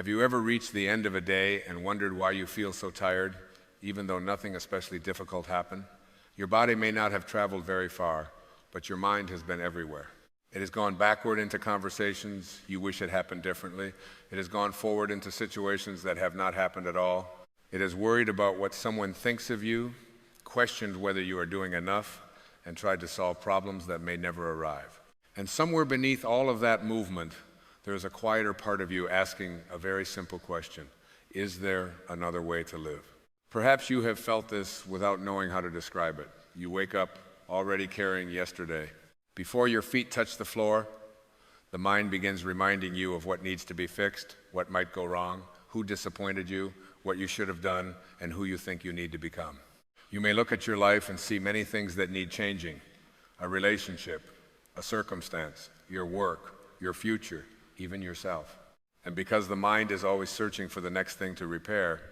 Have you ever reached the end of a day and wondered why you feel so tired, even though nothing especially difficult happened? Your body may not have traveled very far, but your mind has been everywhere. It has gone backward into conversations you wish had happened differently. It has gone forward into situations that have not happened at all. It has worried about what someone thinks of you, questioned whether you are doing enough, and tried to solve problems that may never arrive. And somewhere beneath all of that movement, there is a quieter part of you asking a very simple question: is there another way to live? Perhaps you have felt this without knowing how to describe it. You wake up already carrying yesterday. Before your feet touch the floor, the mind begins reminding you of what needs to be fixed, what might go wrong, who disappointed you, what you should have done, and who you think you need to become. You may look at your life and see many things that need changing: a relationship, a circumstance, your work, your future, even yourself. And because the mind is always searching for the next thing to repair,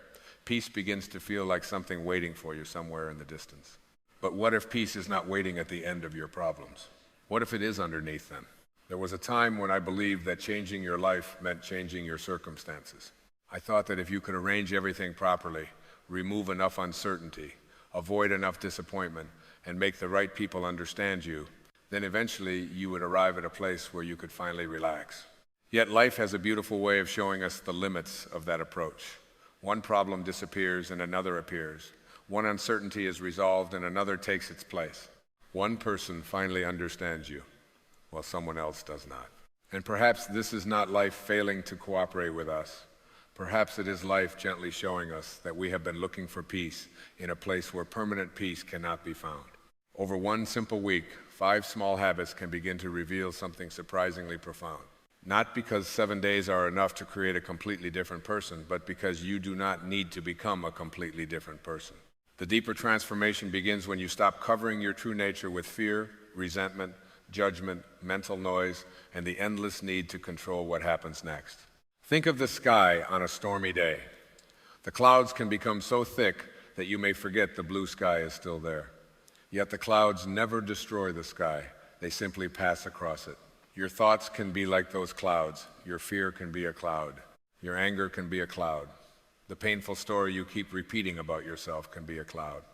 peace begins to feel like something waiting for you somewhere in the distance. But what if peace is not waiting at the end of your problems? What if it is underneath them? There was a time when I believed that changing your life meant changing your circumstances. I thought that if you could arrange everything properly, remove enough uncertainty, avoid enough disappointment, and make the right people understand you, then eventually you would arrive at a place where you could finally relax. Yet life has a beautiful way of showing us the limits of that approach. One problem disappears and another appears. One uncertainty is resolved and another takes its place. One person finally understands you, while someone else does not. And perhaps this is not life failing to cooperate with us. Perhaps it is life gently showing us that we have been looking for peace in a place where permanent peace cannot be found. Over one simple week, 5 small habits can begin to reveal something surprisingly profound. Not because 7 days are enough to create a completely different person, but because you do not need to become a completely different person. The deeper transformation begins when you stop covering your true nature with fear, resentment, judgment, mental noise, and the endless need to control what happens next. Think of the sky on a stormy day. The clouds can become so thick that you may forget the blue sky is still there. Yet the clouds never destroy the sky. They simply pass across it. Your thoughts can be like those clouds. Your fear can be a cloud. Your anger can be a cloud. The painful story you keep repeating about yourself can be a cloud.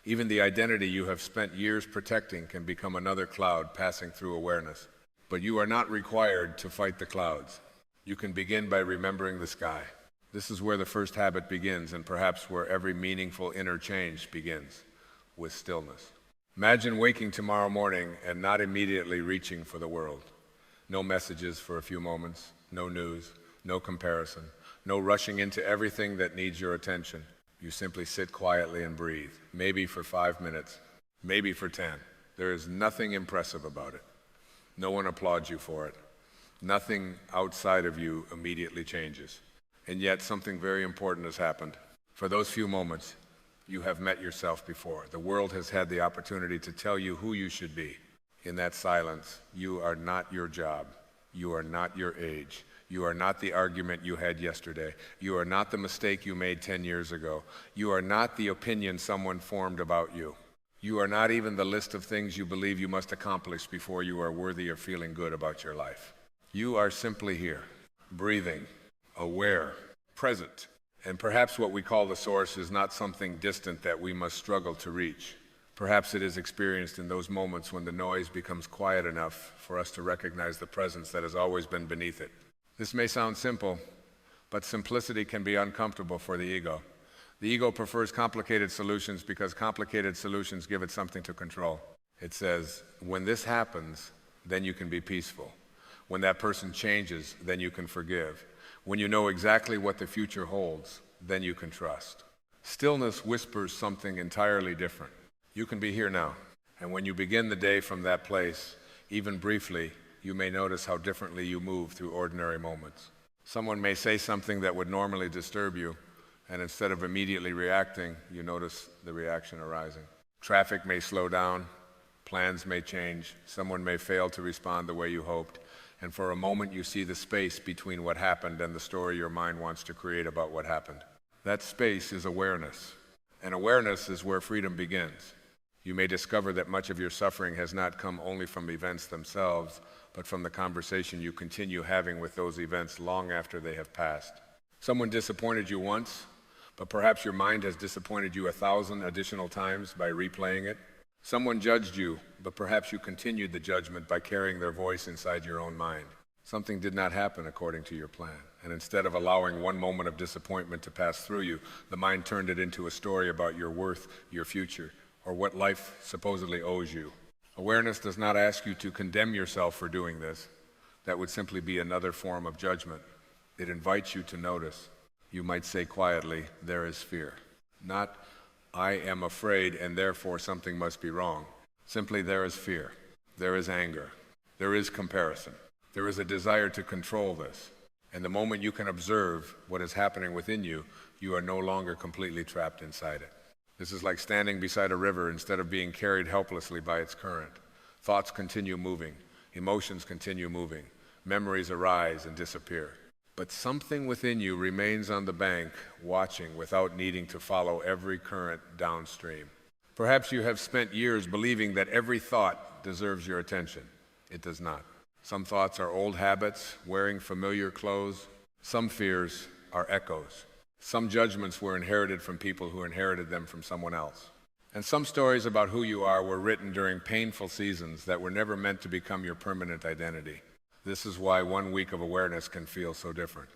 Even the identity you have spent years protecting can become another cloud passing through awareness. But you are not required to fight the clouds. You can begin by remembering the sky. This is where the first habit begins, and perhaps where every meaningful inner change begins, with stillness. Imagine waking tomorrow morning and not immediately reaching for the world. No messages for a few moments, no news, no comparison, no rushing into everything that needs your attention. You simply sit quietly and breathe, maybe for 5 minutes, maybe for 10. There is nothing impressive about it. No one applauds you for it. Nothing outside of you immediately changes. And yet something very important has happened. For those few moments, you have met yourself before. The world has had the opportunity to tell you who you should be. In that silence, you are not your job. You are not your age. You are not the argument you had yesterday. You are not the mistake you made 10 years ago. You are not the opinion someone formed about you. You are not even the list of things you believe you must accomplish before you are worthy of feeling good about your life. You are simply here, breathing, aware, present. And perhaps what we call the source is not something distant that we must struggle to reach. Perhaps it is experienced in those moments when the noise becomes quiet enough for us to recognize the presence that has always been beneath it. This may sound simple, but simplicity can be uncomfortable for the ego. The ego prefers complicated solutions because complicated solutions give it something to control. It says, when this happens, then you can be peaceful. When that person changes, then you can forgive. When you know exactly what the future holds, then you can trust. Stillness whispers something entirely different. You can be here now, and when you begin the day from that place, even briefly, you may notice how differently you move through ordinary moments. Someone may say something that would normally disturb you, and instead of immediately reacting, you notice the reaction arising. Traffic may slow down, plans may change, someone may fail to respond the way you hoped, and for a moment you see the space between what happened and the story your mind wants to create about what happened. That space is awareness, and awareness is where freedom begins. You may discover that much of your suffering has not come only from events themselves, but from the conversation you continue having with those events long after they have passed. Someone disappointed you once, but perhaps your mind has disappointed you 1,000 additional times by replaying it. Someone judged you, but perhaps you continued the judgment by carrying their voice inside your own mind. Something did not happen according to your plan, and instead of allowing one moment of disappointment to pass through you, the mind turned it into a story about your worth, your future, or what life supposedly owes you. Awareness does not ask you to condemn yourself for doing this. That would simply be another form of judgment. It invites you to notice. You might say quietly, there is fear. Not, I am afraid and therefore something must be wrong. Simply, there is fear. There is anger. There is comparison. There is a desire to control this. And the moment you can observe what is happening within you, you are no longer completely trapped inside it. This is like standing beside a river instead of being carried helplessly by its current. Thoughts continue moving. Emotions continue moving. Memories arise and disappear. But something within you remains on the bank, watching without needing to follow every current downstream. Perhaps you have spent years believing that every thought deserves your attention. It does not. Some thoughts are old habits, wearing familiar clothes. Some fears are echoes. Some judgments were inherited from people who inherited them from someone else. And some stories about who you are were written during painful seasons that were never meant to become your permanent identity. This is why 1 week of awareness can feel so different.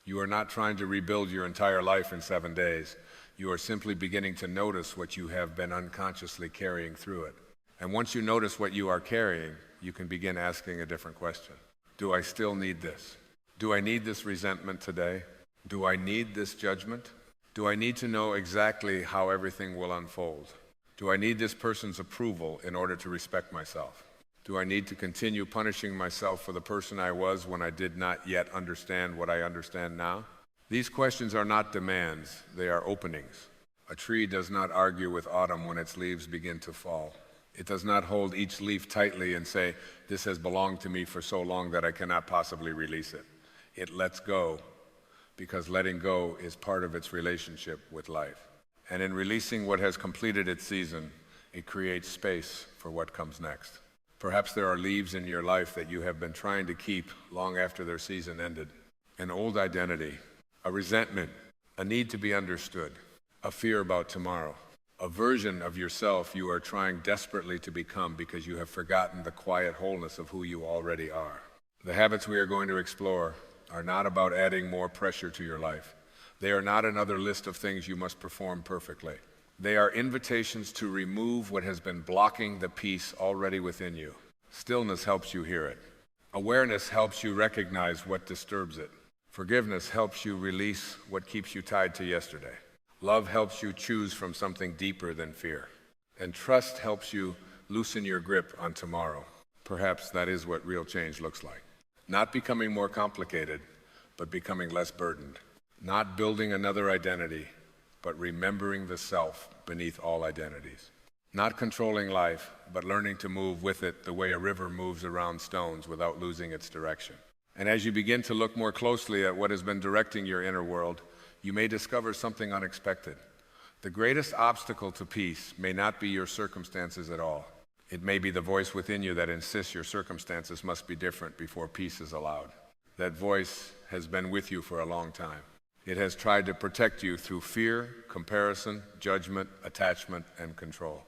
You are not trying to rebuild your entire life in 7 days. You are simply beginning to notice what you have been unconsciously carrying through it. And once you notice what you are carrying, you can begin asking a different question. Do I still need this? Do I need this resentment today? Do I need this judgment? Do I need to know exactly how everything will unfold? Do I need this person's approval in order to respect myself? Do I need to continue punishing myself for the person I was when I did not yet understand what I understand now? These questions are not demands, they are openings. A tree does not argue with autumn when its leaves begin to fall. It does not hold each leaf tightly and say, this has belonged to me for so long that I cannot possibly release it. It lets go, because letting go is part of its relationship with life. And in releasing what has completed its season, it creates space for what comes next. Perhaps there are leaves in your life that you have been trying to keep long after their season ended. An old identity, a resentment, a need to be understood, a fear about tomorrow, a version of yourself you are trying desperately to become because you have forgotten the quiet wholeness of who you already are. The habits we are going to explore are not about adding more pressure to your life. They are not another list of things you must perform perfectly. They are invitations to remove what has been blocking the peace already within you. Stillness helps you hear it. Awareness helps you recognize what disturbs it. Forgiveness helps you release what keeps you tied to yesterday. Love helps you choose from something deeper than fear. And trust helps you loosen your grip on tomorrow. Perhaps that is what real change looks like. Not becoming more complicated, but becoming less burdened. Not building another identity, but remembering the self beneath all identities. Not controlling life, but learning to move with it the way a river moves around stones without losing its direction. And as you begin to look more closely at what has been directing your inner world, you may discover something unexpected. The greatest obstacle to peace may not be your circumstances at all. It may be the voice within you that insists your circumstances must be different before peace is allowed. That voice has been with you for a long time. It has tried to protect you through fear, comparison, judgment, attachment, and control.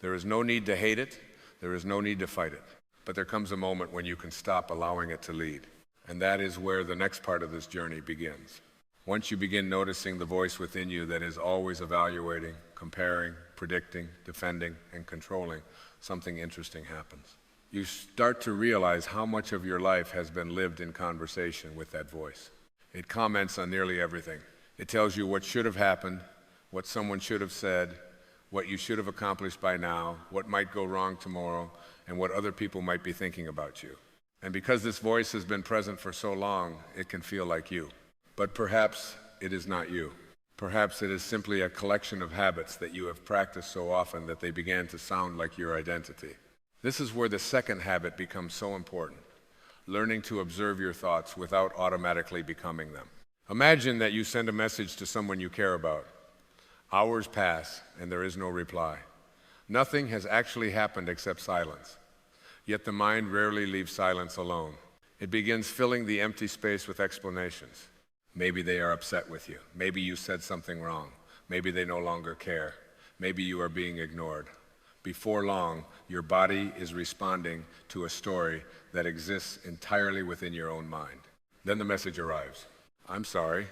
There is no need to hate it. There is no need to fight it. But there comes a moment when you can stop allowing it to lead. And that is where the next part of this journey begins. Once you begin noticing the voice within you that is always evaluating, comparing, predicting, defending, and controlling, something interesting happens. You start to realize how much of your life has been lived in conversation with that voice. It comments on nearly everything. It tells you what should have happened, what someone should have said, what you should have accomplished by now, what might go wrong tomorrow, and what other people might be thinking about you. And because this voice has been present for so long, it can feel like you. But perhaps it is not you. Perhaps it is simply a collection of habits that you have practiced so often that they began to sound like your identity. This is where the second habit becomes so important. Learning to observe your thoughts without automatically becoming them. Imagine that you send a message to someone you care about. Hours pass and there is no reply. Nothing has actually happened except silence. Yet the mind rarely leaves silence alone. It begins filling the empty space with explanations. Maybe they are upset with you. Maybe you said something wrong. Maybe they no longer care. Maybe you are being ignored. Before long, your body is responding to a story that exists entirely within your own mind. Then the message arrives. I'm sorry.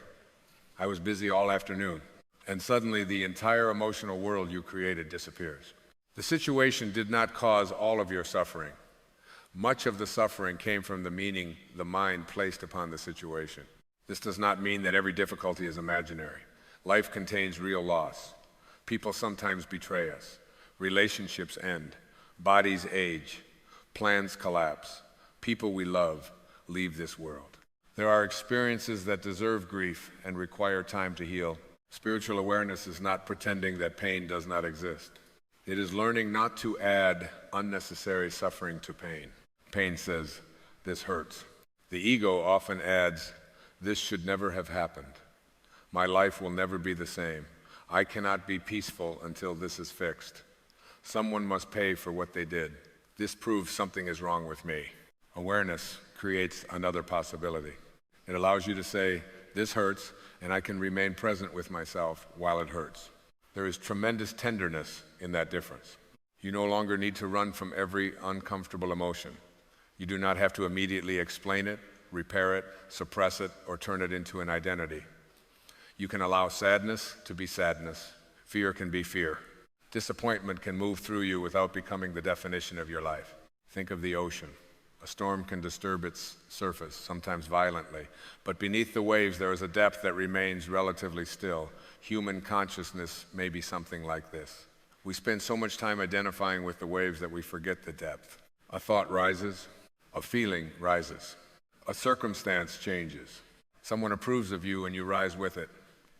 I was busy all afternoon. And suddenly the entire emotional world you created disappears. The situation did not cause all of your suffering. Much of the suffering came from the meaning the mind placed upon the situation. This does not mean that every difficulty is imaginary. Life contains real loss. People sometimes betray us. Relationships end. Bodies age. Plans collapse. People we love leave this world. There are experiences that deserve grief and require time to heal. Spiritual awareness is not pretending that pain does not exist. It is learning not to add unnecessary suffering to pain. Pain says, this hurts. The ego often adds, this should never have happened. My life will never be the same. I cannot be peaceful until this is fixed. Someone must pay for what they did. This proves something is wrong with me. Awareness creates another possibility. It allows you to say, this hurts, and I can remain present with myself while it hurts. There is tremendous tenderness in that difference. You no longer need to run from every uncomfortable emotion. You do not have to immediately explain it, repair it, suppress it, or turn it into an identity. You can allow sadness to be sadness. Fear can be fear. Disappointment can move through you without becoming the definition of your life. Think of the ocean. A storm can disturb its surface, sometimes violently, but beneath the waves there is a depth that remains relatively still. Human consciousness may be something like this. We spend so much time identifying with the waves that we forget the depth. A thought rises, a feeling rises, a circumstance changes. Someone approves of you and you rise with it.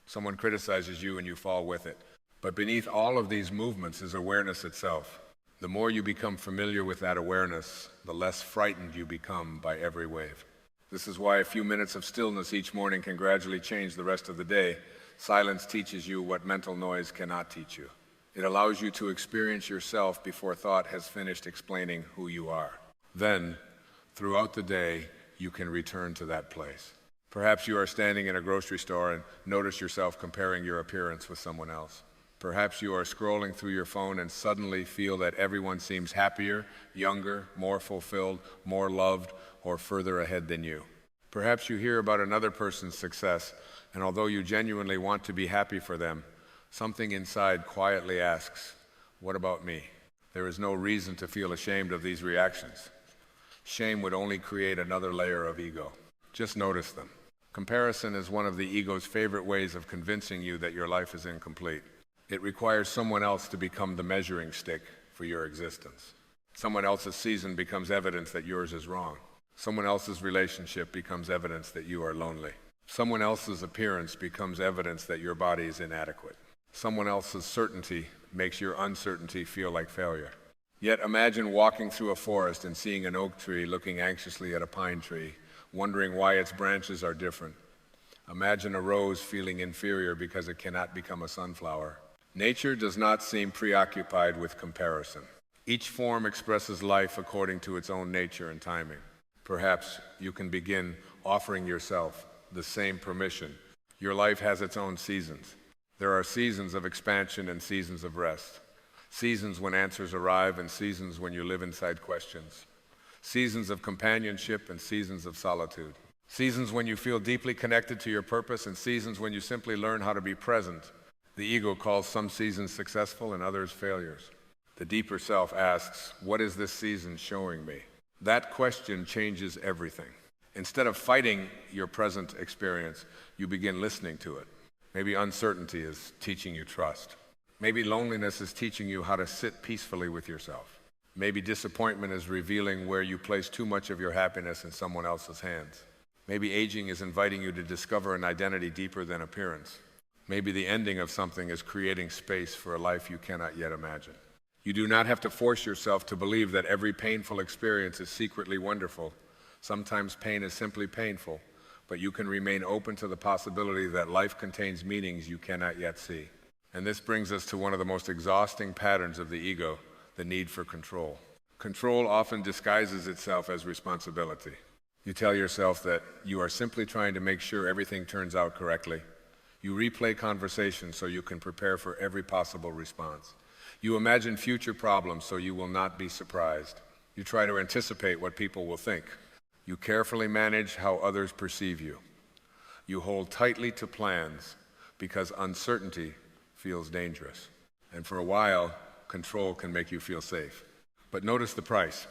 Someone criticizes you and you fall with it. But beneath all of these movements is awareness itself. The more you become familiar with that awareness, the less frightened you become by every wave. This is why a few minutes of stillness each morning can gradually change the rest of the day. Silence teaches you what mental noise cannot teach you. It allows you to experience yourself before thought has finished explaining who you are. Then, throughout the day, you can return to that place. Perhaps you are standing in a grocery store and notice yourself comparing your appearance with someone else. Perhaps you are scrolling through your phone and suddenly feel that everyone seems happier, younger, more fulfilled, more loved, or further ahead than you. Perhaps you hear about another person's success, and although you genuinely want to be happy for them, something inside quietly asks, what about me? There is no reason to feel ashamed of these reactions. Shame would only create another layer of ego. Just notice them. Comparison is one of the ego's favorite ways of convincing you that your life is incomplete. It requires someone else to become the measuring stick for your existence. Someone else's season becomes evidence that yours is wrong. Someone else's relationship becomes evidence that you are lonely. Someone else's appearance becomes evidence that your body is inadequate. Someone else's certainty makes your uncertainty feel like failure. Yet imagine walking through a forest and seeing an oak tree looking anxiously at a pine tree, wondering why its branches are different. Imagine a rose feeling inferior because it cannot become a sunflower. Nature does not seem preoccupied with comparison. Each form expresses life according to its own nature and timing. Perhaps you can begin offering yourself the same permission. Your life has its own seasons. There are seasons of expansion and seasons of rest. Seasons when answers arrive and seasons when you live inside questions. Seasons of companionship and seasons of solitude. Seasons when you feel deeply connected to your purpose and seasons when you simply learn how to be present. The ego calls some seasons successful and others failures. The deeper self asks, what is this season showing me? That question changes everything. Instead of fighting your present experience, you begin listening to it. Maybe uncertainty is teaching you trust. Maybe loneliness is teaching you how to sit peacefully with yourself. Maybe disappointment is revealing where you place too much of your happiness in someone else's hands. Maybe aging is inviting you to discover an identity deeper than appearance. Maybe the ending of something is creating space for a life you cannot yet imagine. You do not have to force yourself to believe that every painful experience is secretly wonderful. Sometimes pain is simply painful, but you can remain open to the possibility that life contains meanings you cannot yet see. And this brings us to one of the most exhausting patterns of the ego, the need for control. Control often disguises itself as responsibility. You tell yourself that you are simply trying to make sure everything turns out correctly. You replay conversations so you can prepare for every possible response. You imagine future problems so you will not be surprised. You try to anticipate what people will think. You carefully manage how others perceive you. You hold tightly to plans because uncertainty feels dangerous. And for a while, control can make you feel safe. But notice the price.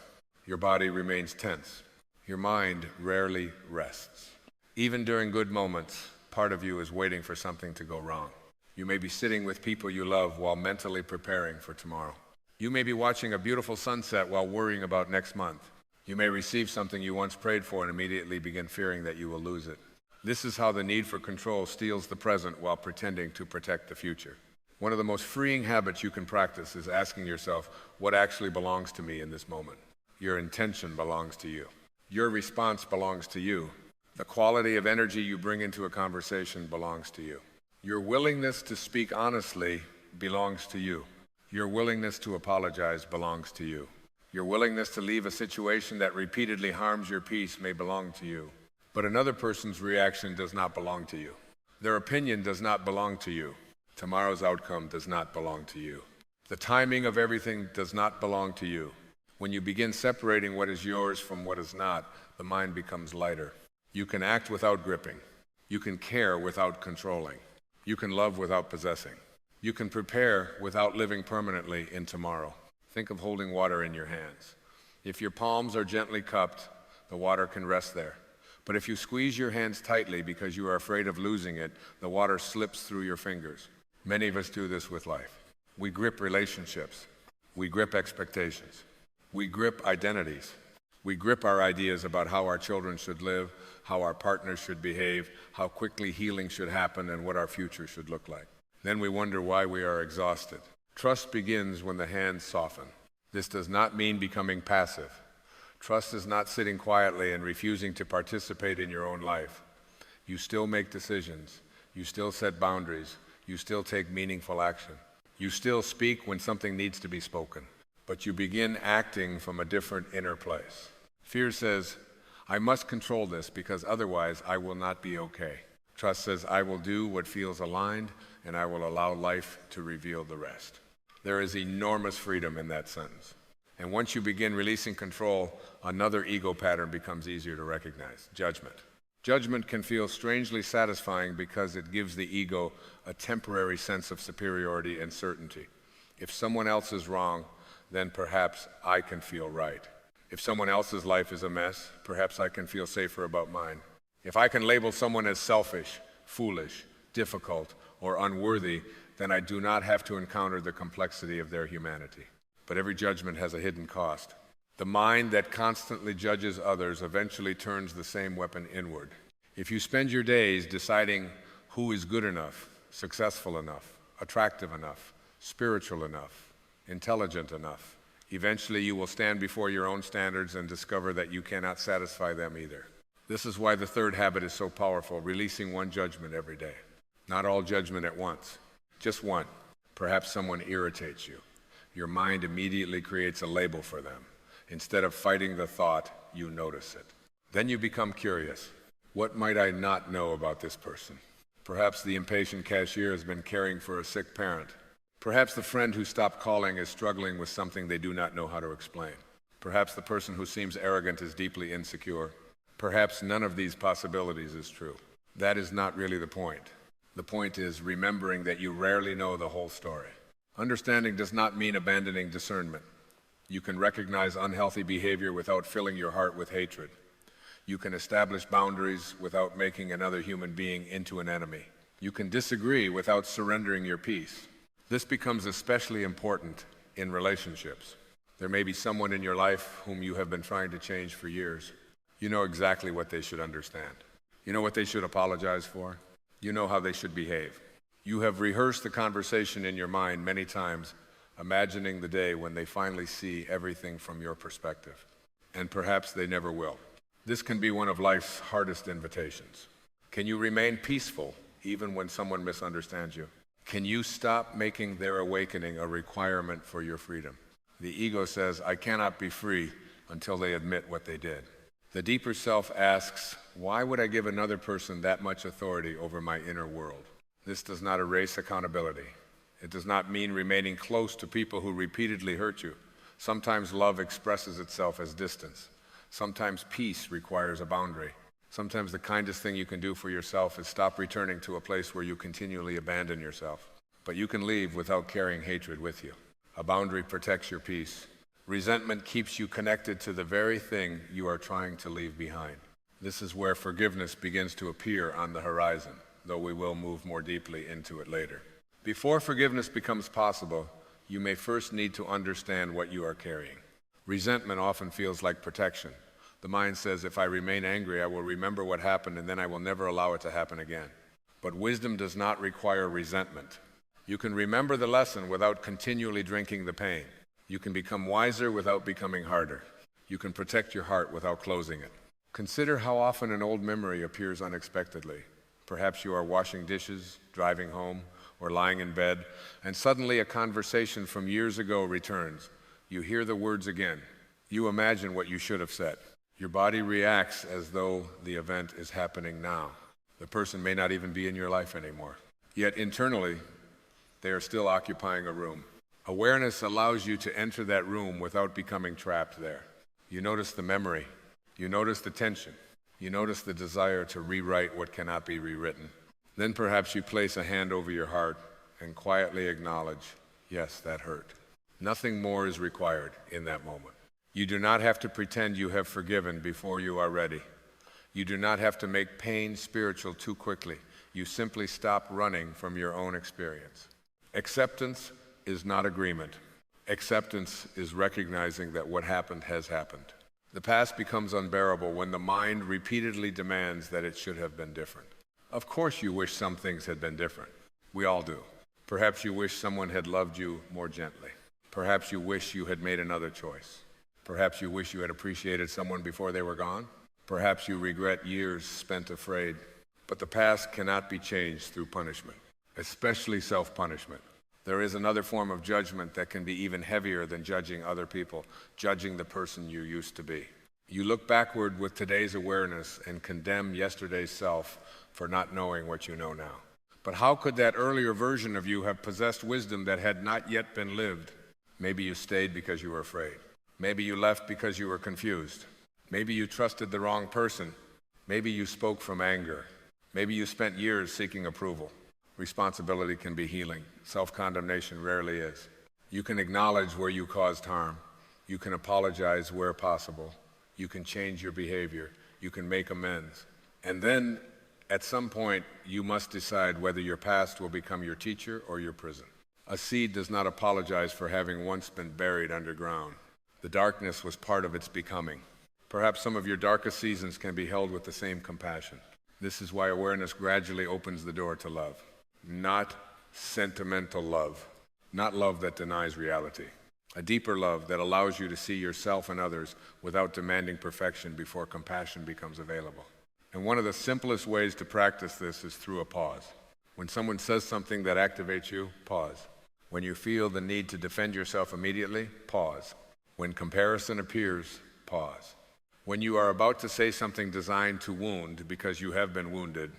Your body remains tense. Your mind rarely rests. Even during good moments, part of you is waiting for something to go wrong. You may be sitting with people you love while mentally preparing for tomorrow. You may be watching a beautiful sunset while worrying about next month. You may receive something you once prayed for and immediately begin fearing that you will lose it. This is how the need for control steals the present while pretending to protect the future. One of the most freeing habits you can practice is asking yourself, what actually belongs to me in this moment? Your intention belongs to you. Your response belongs to you. The quality of energy you bring into a conversation belongs to you. Your willingness to speak honestly belongs to you. Your willingness to apologize belongs to you. Your willingness to leave a situation that repeatedly harms your peace may belong to you. But another person's reaction does not belong to you. Their opinion does not belong to you. Tomorrow's outcome does not belong to you. The timing of everything does not belong to you. When you begin separating what is yours from what is not, the mind becomes lighter. You can act without gripping. You can care without controlling. You can love without possessing. You can prepare without living permanently in tomorrow. Think of holding water in your hands. If your palms are gently cupped, the water can rest there. But if you squeeze your hands tightly because you are afraid of losing it, the water slips through your fingers. Many of us do this with life. We grip relationships. We grip expectations. We grip identities. We grip our ideas about how our children should live, how our partners should behave, how quickly healing should happen, and what our future should look like. Then we wonder why we are exhausted. Trust begins when the hands soften. This does not mean becoming passive. Trust is not sitting quietly and refusing to participate in your own life. You still make decisions. You still set boundaries. You still take meaningful action. You still speak when something needs to be spoken. But you begin acting from a different inner place. Fear says, I must control this because otherwise I will not be okay. Trust says, I will do what feels aligned and I will allow life to reveal the rest. There is enormous freedom in that sentence. And once you begin releasing control, another ego pattern becomes easier to recognize: judgment. Judgment can feel strangely satisfying because it gives the ego a temporary sense of superiority and certainty. If someone else is wrong, then perhaps I can feel right. If someone else's life is a mess, perhaps I can feel safer about mine. If I can label someone as selfish, foolish, difficult, or unworthy, then I do not have to encounter the complexity of their humanity. But every judgment has a hidden cost. The mind that constantly judges others eventually turns the same weapon inward. If you spend your days deciding who is good enough, successful enough, attractive enough, spiritual enough, intelligent enough, eventually you will stand before your own standards and discover that you cannot satisfy them either. This is why the third habit is so powerful: releasing one judgment every day. Not all judgment at once, just one. Perhaps someone irritates you. Your mind immediately creates a label for them. Instead of fighting the thought, you notice it. Then you become curious. What might I not know about this person? Perhaps the impatient cashier has been caring for a sick parent. Perhaps the friend who stopped calling is struggling with something they do not know how to explain. Perhaps the person who seems arrogant is deeply insecure. Perhaps none of these possibilities is true. That is not really the point. The point is remembering that you rarely know the whole story. Understanding does not mean abandoning discernment. You can recognize unhealthy behavior without filling your heart with hatred. You can establish boundaries without making another human being into an enemy. You can disagree without surrendering your peace. This becomes especially important in relationships. There may be someone in your life whom you have been trying to change for years. You know exactly what they should understand. You know what they should apologize for. You know how they should behave. You have rehearsed the conversation in your mind many times, imagining the day when they finally see everything from your perspective. And perhaps they never will. This can be one of life's hardest invitations. Can you remain peaceful even when someone misunderstands you? Can you stop making their awakening a requirement for your freedom? The ego says, I cannot be free until they admit what they did. The deeper self asks, why would I give another person that much authority over my inner world? This does not erase accountability. It does not mean remaining close to people who repeatedly hurt you. Sometimes love expresses itself as distance. Sometimes peace requires a boundary. Sometimes the kindest thing you can do for yourself is stop returning to a place where you continually abandon yourself. But you can leave without carrying hatred with you. A boundary protects your peace. Resentment keeps you connected to the very thing you are trying to leave behind. This is where forgiveness begins to appear on the horizon, though we will move more deeply into it later. Before forgiveness becomes possible, you may first need to understand what you are carrying. Resentment often feels like protection. The mind says, if I remain angry, I will remember what happened and then I will never allow it to happen again. But wisdom does not require resentment. You can remember the lesson without continually drinking the pain. You can become wiser without becoming harder. You can protect your heart without closing it. Consider how often an old memory appears unexpectedly. Perhaps you are washing dishes, driving home, or lying in bed, and suddenly a conversation from years ago returns. You hear the words again. You imagine what you should have said. Your body reacts as though the event is happening now. The person may not even be in your life anymore. Yet internally, they are still occupying a room. Awareness allows you to enter that room without becoming trapped there. You notice the memory. You notice the tension. You notice the desire to rewrite what cannot be rewritten. Then perhaps you place a hand over your heart and quietly acknowledge, yes, that hurt. Nothing more is required in that moment. You do not have to pretend you have forgiven before you are ready. You do not have to make pain spiritual too quickly. You simply stop running from your own experience. Acceptance is not agreement. Acceptance is recognizing that what happened has happened. The past becomes unbearable when the mind repeatedly demands that it should have been different. Of course you wish some things had been different. We all do. Perhaps you wish someone had loved you more gently. Perhaps you wish you had made another choice. Perhaps you wish you had appreciated someone before they were gone. Perhaps you regret years spent afraid. But the past cannot be changed through punishment, especially self-punishment. There is another form of judgment that can be even heavier than judging other people, judging the person you used to be. You look backward with today's awareness and condemn yesterday's self for not knowing what you know now. But how could that earlier version of you have possessed wisdom that had not yet been lived? Maybe you stayed because you were afraid. Maybe you left because you were confused. Maybe you trusted the wrong person. Maybe you spoke from anger. Maybe you spent years seeking approval. Responsibility can be healing. Self-condemnation rarely is. You can acknowledge where you caused harm. You can apologize where possible. You can change your behavior. You can make amends. And then, at some point, you must decide whether your past will become your teacher or your prison. A seed does not apologize for having once been buried underground. The darkness was part of its becoming. Perhaps some of your darkest seasons can be held with the same compassion. This is why awareness gradually opens the door to love. Not sentimental love. Not love that denies reality. A deeper love that allows you to see yourself and others without demanding perfection before compassion becomes available. And one of the simplest ways to practice this is through a pause. When someone says something that activates you, pause. When you feel the need to defend yourself immediately, pause. When comparison appears, pause. When you are about to say something designed to wound because you have been wounded,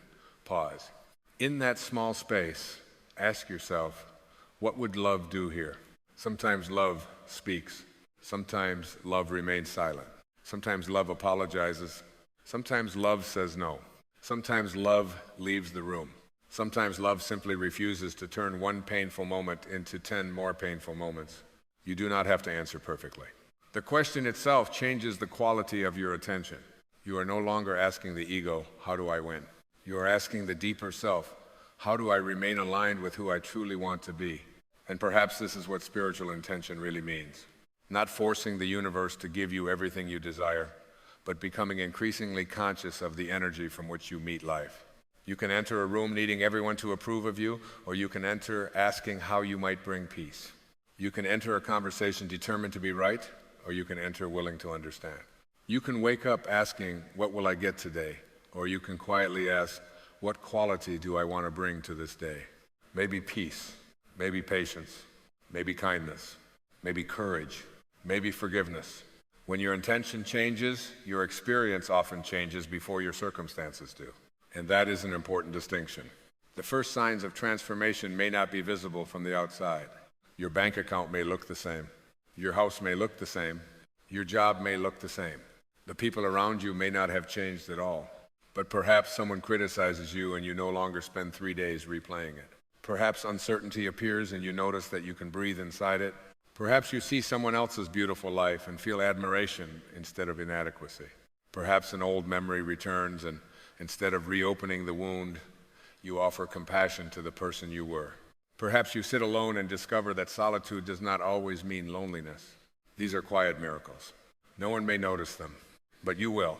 pause. In that small space, ask yourself, what would love do here? Sometimes love speaks. Sometimes love remains silent. Sometimes love apologizes. Sometimes love says no. Sometimes love leaves the room. Sometimes love simply refuses to turn one painful moment into 10 more painful moments. You do not have to answer perfectly. The question itself changes the quality of your attention. You are no longer asking the ego, how do I win? You are asking the deeper self, how do I remain aligned with who I truly want to be? And perhaps this is what spiritual intention really means. Not forcing the universe to give you everything you desire, but becoming increasingly conscious of the energy from which you meet life. You can enter a room needing everyone to approve of you, or you can enter asking how you might bring peace. You can enter a conversation determined to be right, or you can enter willing to understand. You can wake up asking, what will I get today? Or you can quietly ask, what quality do I want to bring to this day? Maybe peace, maybe patience, maybe kindness, maybe courage, maybe forgiveness. When your intention changes, your experience often changes before your circumstances do. And that is an important distinction. The first signs of transformation may not be visible from the outside. Your bank account may look the same. Your house may look the same. Your job may look the same. The people around you may not have changed at all. But perhaps someone criticizes you and you no longer spend 3 days replaying it. Perhaps uncertainty appears and you notice that you can breathe inside it. Perhaps you see someone else's beautiful life and feel admiration instead of inadequacy. Perhaps an old memory returns and instead of reopening the wound, you offer compassion to the person you were. Perhaps you sit alone and discover that solitude does not always mean loneliness. These are quiet miracles. No one may notice them, but you will.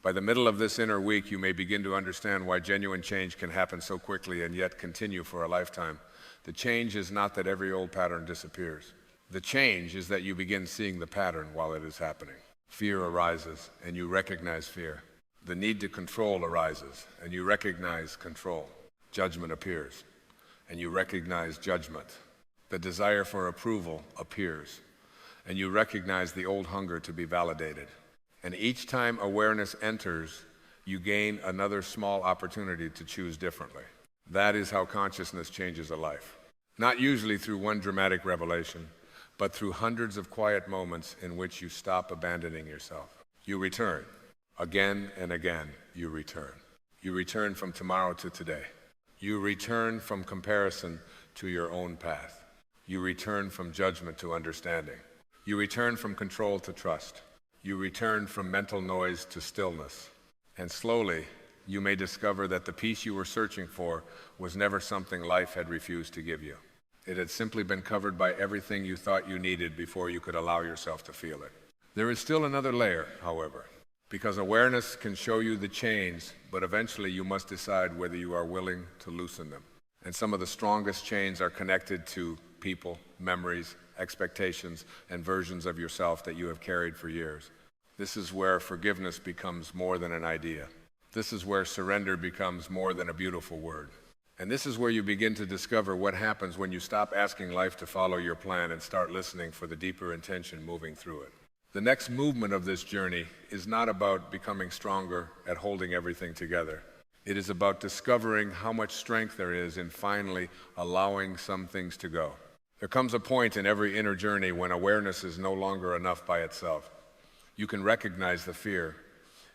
By the middle of this inner week, you may begin to understand why genuine change can happen so quickly and yet continue for a lifetime. The change is not that every old pattern disappears. The change is that you begin seeing the pattern while it is happening. Fear arises, and you recognize fear. The need to control arises, and you recognize control. Judgment appears, and you recognize judgment. The desire for approval appears, and you recognize the old hunger to be validated. And each time awareness enters, you gain another small opportunity to choose differently. That is how consciousness changes a life. Not usually through one dramatic revelation, but through hundreds of quiet moments in which you stop abandoning yourself. You return. Again and again, you return. You return from tomorrow to today. You return from comparison to your own path. You return from judgment to understanding. You return from control to trust. You return from mental noise to stillness. And slowly, you may discover that the peace you were searching for was never something life had refused to give you. It had simply been covered by everything you thought you needed before you could allow yourself to feel it. There is still another layer, however, because awareness can show you the chains, but eventually you must decide whether you are willing to loosen them. And some of the strongest chains are connected to people, memories, expectations, and versions of yourself that you have carried for years. This is where forgiveness becomes more than an idea. This is where surrender becomes more than a beautiful word. And this is where you begin to discover what happens when you stop asking life to follow your plan and start listening for the deeper intention moving through it. The next movement of this journey is not about becoming stronger at holding everything together. It is about discovering how much strength there is in finally allowing some things to go. There comes a point in every inner journey when awareness is no longer enough by itself. You can recognize the fear.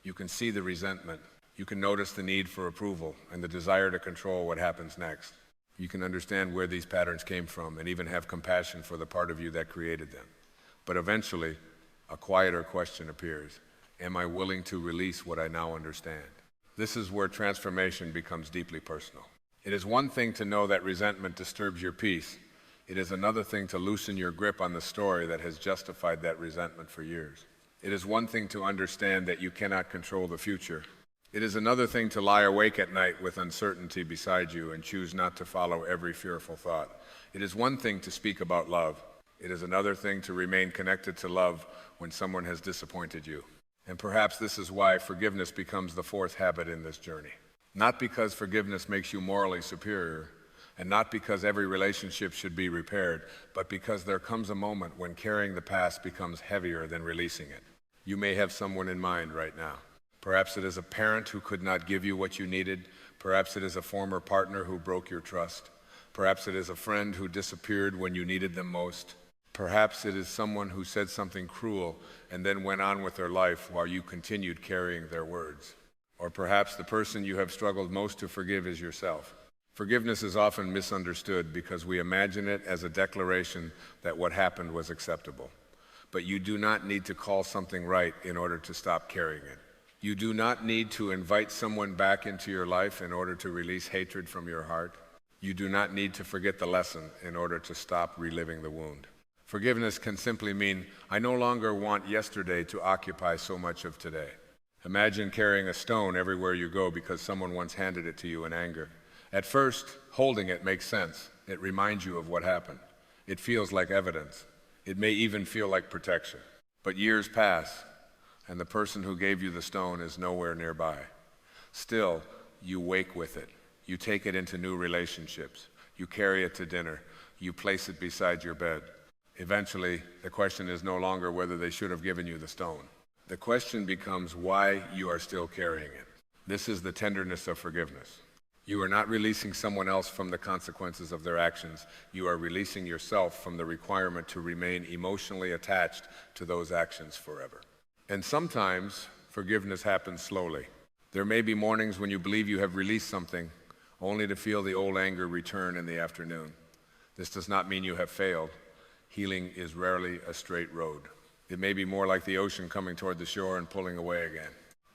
You can see the resentment. You can notice the need for approval and the desire to control what happens next. You can understand where these patterns came from and even have compassion for the part of you that created them. But eventually, a quieter question appears. Am I willing to release what I now understand? This is where transformation becomes deeply personal. It is one thing to know that resentment disturbs your peace. It is another thing to loosen your grip on the story that has justified that resentment for years. It is one thing to understand that you cannot control the future. It is another thing to lie awake at night with uncertainty beside you and choose not to follow every fearful thought. It is one thing to speak about love. It is another thing to remain connected to love when someone has disappointed you. And perhaps this is why forgiveness becomes the fourth habit in this journey. Not because forgiveness makes you morally superior, and not because every relationship should be repaired, but because there comes a moment when carrying the past becomes heavier than releasing it. You may have someone in mind right now. Perhaps it is a parent who could not give you what you needed. Perhaps it is a former partner who broke your trust. Perhaps it is a friend who disappeared when you needed them most. Perhaps it is someone who said something cruel and then went on with their life while you continued carrying their words. Or perhaps the person you have struggled most to forgive is yourself. Forgiveness is often misunderstood because we imagine it as a declaration that what happened was acceptable. But you do not need to call something right in order to stop carrying it. You do not need to invite someone back into your life in order to release hatred from your heart. You do not need to forget the lesson in order to stop reliving the wound. Forgiveness can simply mean, I no longer want yesterday to occupy so much of today. Imagine carrying a stone everywhere you go because someone once handed it to you in anger. At first, holding it makes sense. It reminds you of what happened. It feels like evidence. It may even feel like protection. But years pass, and the person who gave you the stone is nowhere nearby. Still, you wake with it. You take it into new relationships. You carry it to dinner. You place it beside your bed. Eventually, the question is no longer whether they should have given you the stone. The question becomes why you are still carrying it. This is the tenderness of forgiveness. You are not releasing someone else from the consequences of their actions. You are releasing yourself from the requirement to remain emotionally attached to those actions forever. And sometimes forgiveness happens slowly. There may be mornings when you believe you have released something, only to feel the old anger return in the afternoon. This does not mean you have failed. Healing is rarely a straight road. It may be more like the ocean coming toward the shore and pulling away again.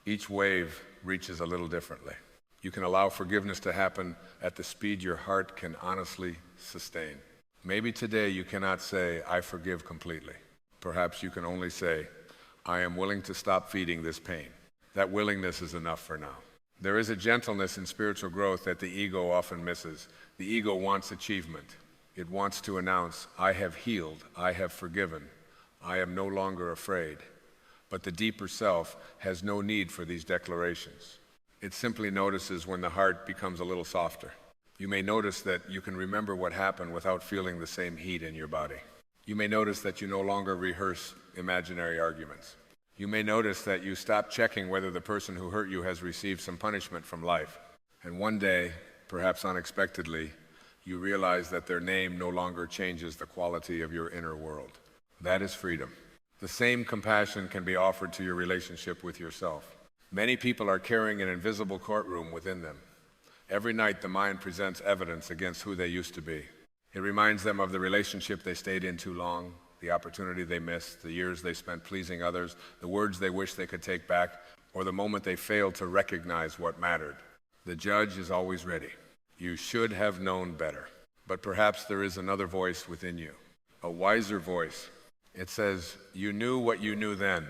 Each wave reaches a little differently. You can allow forgiveness to happen at the speed your heart can honestly sustain. Maybe today you cannot say, I forgive completely. Perhaps you can only say, I am willing to stop feeding this pain. That willingness is enough for now. There is a gentleness in spiritual growth that the ego often misses. The ego wants achievement. It wants to announce, I have healed, I have forgiven, I am no longer afraid. But the deeper self has no need for these declarations. It simply notices when the heart becomes a little softer. You may notice that you can remember what happened without feeling the same heat in your body. You may notice that you no longer rehearse imaginary arguments. You may notice that you stop checking whether the person who hurt you has received some punishment from life. And one day, perhaps unexpectedly, you realize that their name no longer changes the quality of your inner world. That is freedom. The same compassion can be offered to your relationship with yourself. Many people are carrying an invisible courtroom within them. Every night the mind presents evidence against who they used to be. It reminds them of the relationship they stayed in too long, the opportunity they missed, the years they spent pleasing others, the words they wish they could take back, or the moment they failed to recognize what mattered. The judge is always ready. You should have known better. But perhaps there is another voice within you, a wiser voice. It says, you knew what you knew then.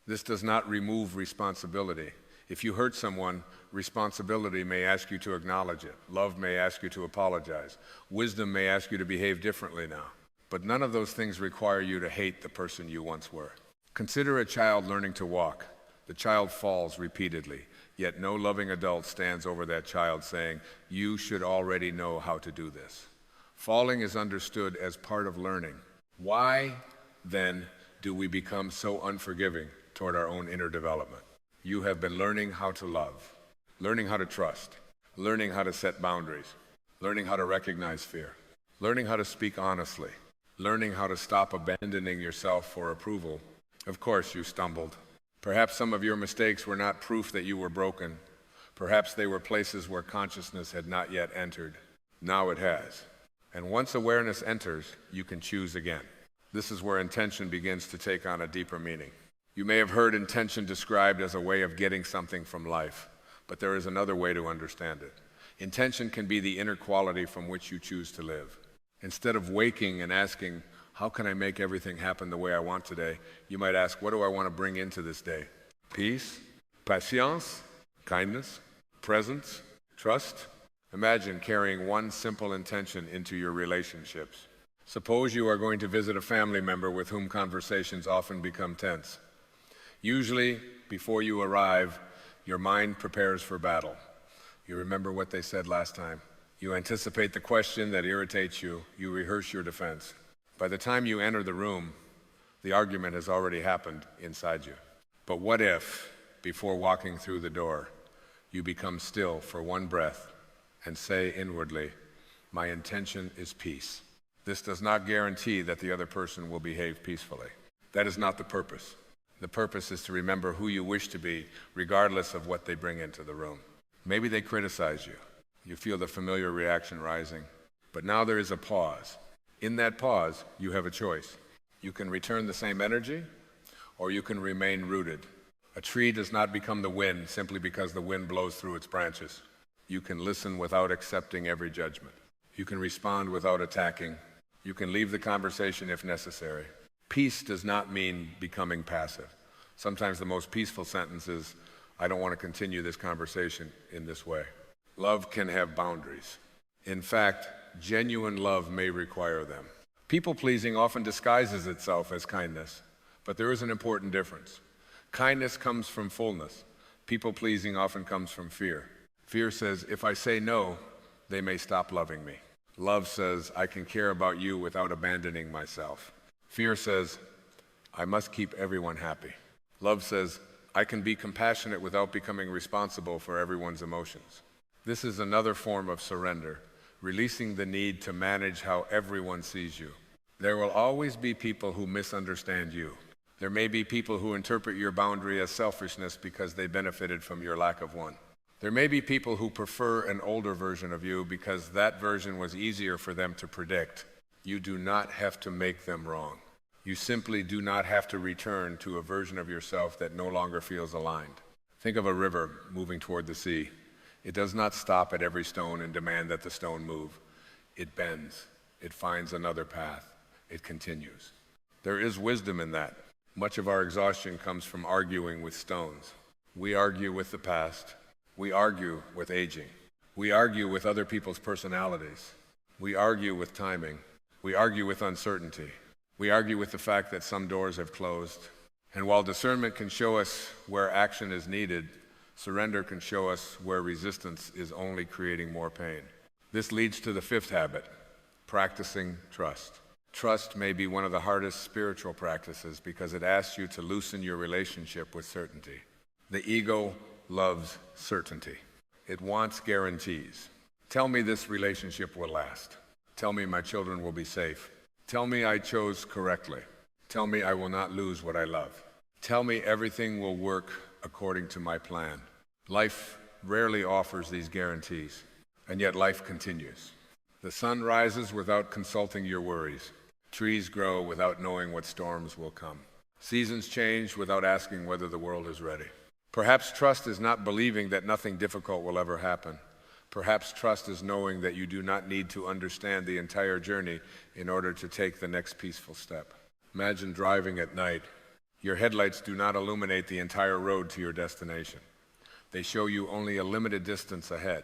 This does not remove responsibility. If you hurt someone, responsibility may ask you to acknowledge it. Love may ask you to apologize. Wisdom may ask you to behave differently now. But none of those things require you to hate the person you once were. Consider a child learning to walk. The child falls repeatedly, yet no loving adult stands over that child saying, you should already know how to do this. Falling is understood as part of learning. Why, then, do we become so unforgiving toward our own inner development? You have been learning how to love, learning how to trust, learning how to set boundaries, learning how to recognize fear, learning how to speak honestly, learning how to stop abandoning yourself for approval. Of course, you stumbled. Perhaps some of your mistakes were not proof that you were broken. Perhaps they were places where consciousness had not yet entered. Now it has. And once awareness enters, you can choose again. This is where intention begins to take on a deeper meaning. You may have heard intention described as a way of getting something from life, but there is another way to understand it. Intention can be the inner quality from which you choose to live. Instead of waking and asking, how can I make everything happen the way I want today? You might ask, what do I want to bring into this day? Peace, patience, kindness, presence, trust. Imagine carrying one simple intention into your relationships. Suppose you are going to visit a family member with whom conversations often become tense. Usually, before you arrive, your mind prepares for battle. You remember what they said last time. You anticipate the question that irritates you. You rehearse your defense. By the time you enter the room, the argument has already happened inside you. But what if, before walking through the door, you become still for one breath and say inwardly, my intention is peace. This does not guarantee that the other person will behave peacefully. That is not the purpose. The purpose is to remember who you wish to be, regardless of what they bring into the room. Maybe they criticize you. You feel the familiar reaction rising. But now there is a pause. In that pause, you have a choice. You can return the same energy, or you can remain rooted. A tree does not become the wind simply because the wind blows through its branches. You can listen without accepting every judgment. You can respond without attacking. You can leave the conversation if necessary. Peace does not mean becoming passive. Sometimes the most peaceful sentence is, I don't want to continue this conversation in this way. Love can have boundaries. In fact, genuine love may require them. People-pleasing often disguises itself as kindness, but there is an important difference. Kindness comes from fullness. People-pleasing often comes from fear. Fear says, if I say no, they may stop loving me. Love says, I can care about you without abandoning myself. Fear says, I must keep everyone happy. Love says, I can be compassionate without becoming responsible for everyone's emotions. This is another form of surrender, releasing the need to manage how everyone sees you. There will always be people who misunderstand you. There may be people who interpret your boundary as selfishness because they benefited from your lack of one. There may be people who prefer an older version of you because that version was easier for them to predict. You do not have to make them wrong. You simply do not have to return to a version of yourself that no longer feels aligned. Think of a river moving toward the sea. It does not stop at every stone and demand that the stone move. It bends. It finds another path. It continues. There is wisdom in that. Much of our exhaustion comes from arguing with stones. We argue with the past. We argue with aging. We argue with other people's personalities. We argue with timing. We argue with uncertainty. We argue with the fact that some doors have closed. And while discernment can show us where action is needed, surrender can show us where resistance is only creating more pain. This leads to the fifth habit, practicing trust. Trust may be one of the hardest spiritual practices because it asks you to loosen your relationship with certainty. The ego loves certainty. It wants guarantees. Tell me this relationship will last. Tell me my children will be safe. Tell me I chose correctly. Tell me I will not lose what I love. Tell me everything will work according to my plan. Life rarely offers these guarantees, and yet life continues. The sun rises without consulting your worries. Trees grow without knowing what storms will come. Seasons change without asking whether the world is ready. Perhaps trust is not believing that nothing difficult will ever happen. Perhaps trust is knowing that you do not need to understand the entire journey in order to take the next peaceful step. Imagine driving at night. Your headlights do not illuminate the entire road to your destination. They show you only a limited distance ahead,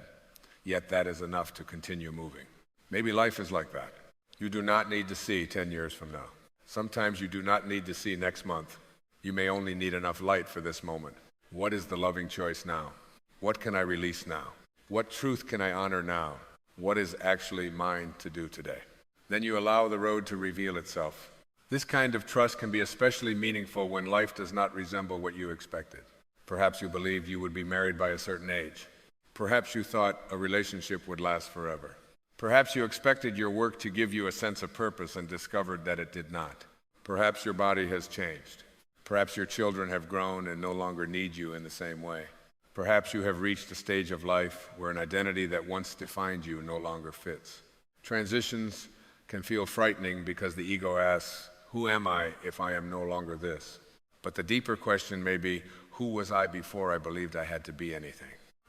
yet that is enough to continue moving. Maybe life is like that. You do not need to see 10 years from now. Sometimes you do not need to see next month. You may only need enough light for this moment. What is the loving choice now? What can I release now? What truth can I honor now? What is actually mine to do today? Then you allow the road to reveal itself. This kind of trust can be especially meaningful when life does not resemble what you expected. Perhaps you believed you would be married by a certain age. Perhaps you thought a relationship would last forever. Perhaps you expected your work to give you a sense of purpose and discovered that it did not. Perhaps your body has changed. Perhaps your children have grown and no longer need you in the same way. Perhaps you have reached a stage of life where an identity that once defined you no longer fits. Transitions can feel frightening because the ego asks, who am I if I am no longer this? But the deeper question may be, who was I before I believed I had to be anything?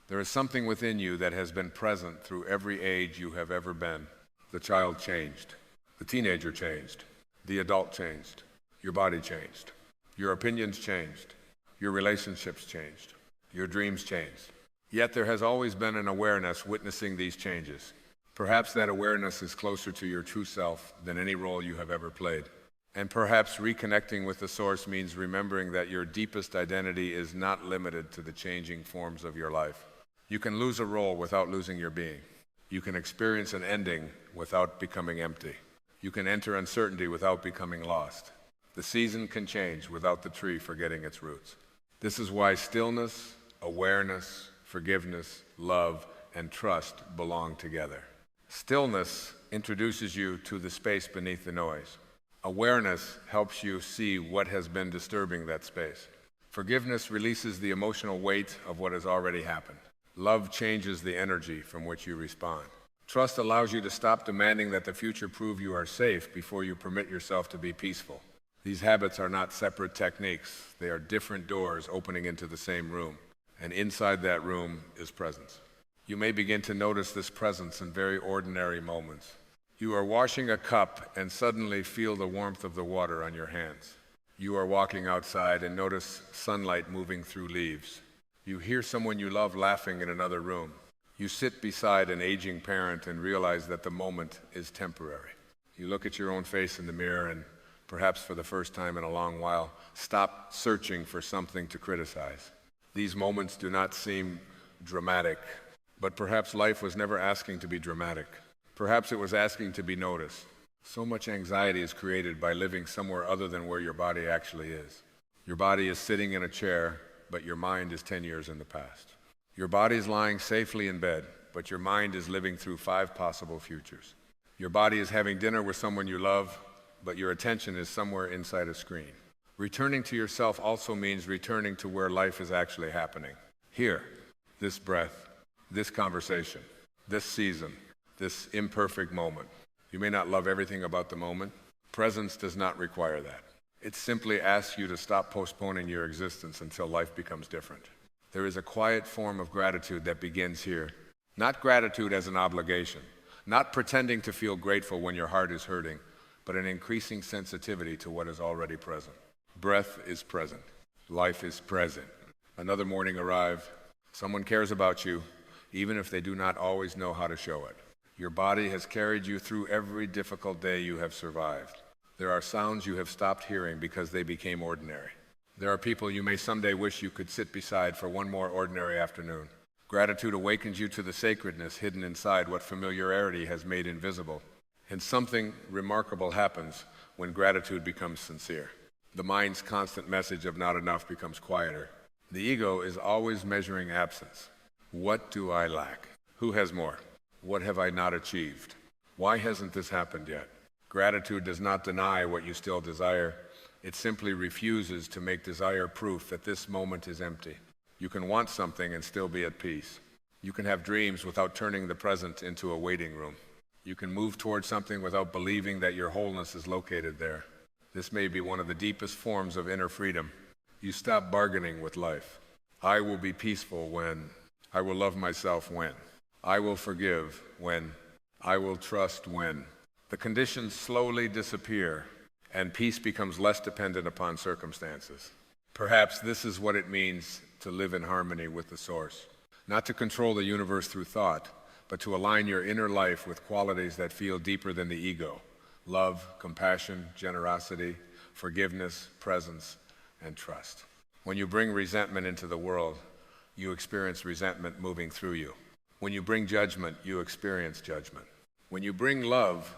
There is something within you that has been present through every age you have ever been. The child changed. The teenager changed. The adult changed. Your body changed. Your opinions changed. Your relationships changed. Your dreams changed. Yet there has always been an awareness witnessing these changes. Perhaps that awareness is closer to your true self than any role you have ever played. And perhaps reconnecting with the source means remembering that your deepest identity is not limited to the changing forms of your life. You can lose a role without losing your being. You can experience an ending without becoming empty. You can enter uncertainty without becoming lost. The season can change without the tree forgetting its roots. This is why stillness, awareness, forgiveness, love, and trust belong together. Stillness introduces you to the space beneath the noise. Awareness helps you see what has been disturbing that space. Forgiveness releases the emotional weight of what has already happened. Love changes the energy from which you respond. Trust allows you to stop demanding that the future prove you are safe before you permit yourself to be peaceful. These habits are not separate techniques. They are different doors opening into the same room. And inside that room is presence. You may begin to notice this presence in very ordinary moments. You are washing a cup and suddenly feel the warmth of the water on your hands. You are walking outside and notice sunlight moving through leaves. You hear someone you love laughing in another room. You sit beside an aging parent and realize that the moment is temporary. You look at your own face in the mirror and, perhaps for the first time in a long while, stop searching for something to criticize. These moments do not seem dramatic, but perhaps life was never asking to be dramatic. Perhaps it was asking to be noticed. So much anxiety is created by living somewhere other than where your body actually is. Your body is sitting in a chair, but your mind is 10 years in the past. Your body is lying safely in bed, but your mind is living through 5 possible futures. Your body is having dinner with someone you love, but your attention is somewhere inside a screen. Returning to yourself also means returning to where life is actually happening. Here, this breath, this conversation, this season, this imperfect moment. You may not love everything about the moment. Presence does not require that. It simply asks you to stop postponing your existence until life becomes different. There is a quiet form of gratitude that begins here. Not gratitude as an obligation, not pretending to feel grateful when your heart is hurting, but an increasing sensitivity to what is already present. Breath is present. Life is present. Another morning arrived. Someone cares about you, even if they do not always know how to show it. Your body has carried you through every difficult day you have survived. There are sounds you have stopped hearing because they became ordinary. There are people you may someday wish you could sit beside for one more ordinary afternoon. Gratitude awakens you to the sacredness hidden inside what familiarity has made invisible. And something remarkable happens when gratitude becomes sincere. The mind's constant message of not enough becomes quieter. The ego is always measuring absence. What do I lack? Who has more? What have I not achieved? Why hasn't this happened yet? Gratitude does not deny what you still desire. It simply refuses to make desire proof that this moment is empty. You can want something and still be at peace. You can have dreams without turning the present into a waiting room. You can move towards something without believing that your wholeness is located there. This may be one of the deepest forms of inner freedom. You stop bargaining with life. I will be peaceful when. I will love myself when. I will forgive when. I will trust when. The conditions slowly disappear, and peace becomes less dependent upon circumstances. Perhaps this is what it means to live in harmony with the source. Not to control the universe through thought, but to align your inner life with qualities that feel deeper than the ego. Love, compassion, generosity, forgiveness, presence, and trust. When you bring resentment into the world, you experience resentment moving through you. When you bring judgment, you experience judgment. When you bring love,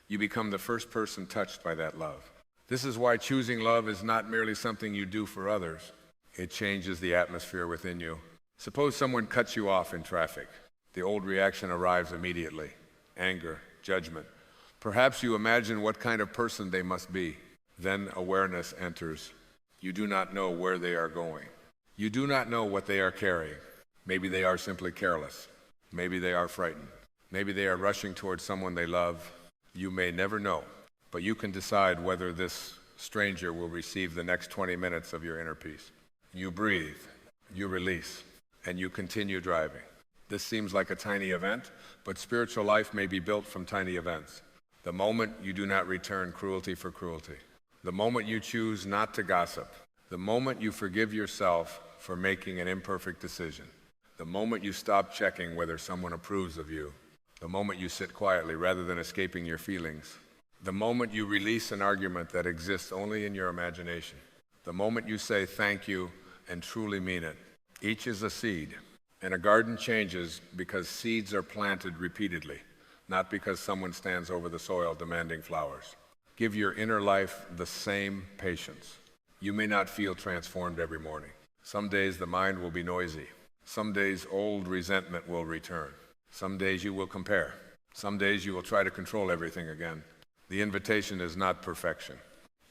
you become the first person touched by that love. This is why choosing love is not merely something you do for others. It changes the atmosphere within you. Suppose someone cuts you off in traffic. The old reaction arrives immediately. Anger, judgment. Perhaps you imagine what kind of person they must be. Then awareness enters. You do not know where they are going. You do not know what they are carrying. Maybe they are simply careless. Maybe they are frightened. Maybe they are rushing towards someone they love. You may never know, but you can decide whether this stranger will receive the next 20 minutes of your inner peace. You breathe, you release, and you continue driving. This seems like a tiny event, but spiritual life may be built from tiny events. The moment you do not return cruelty for cruelty. The moment you choose not to gossip. The moment you forgive yourself for making an imperfect decision. The moment you stop checking whether someone approves of you. The moment you sit quietly rather than escaping your feelings. The moment you release an argument that exists only in your imagination. The moment you say thank you and truly mean it. Each is a seed, and a garden changes because seeds are planted repeatedly, not because someone stands over the soil demanding flowers. Give your inner life the same patience. You may not feel transformed every morning. Some days the mind will be noisy. Some days old resentment will return. Some days you will compare. Some days you will try to control everything again. The invitation is not perfection.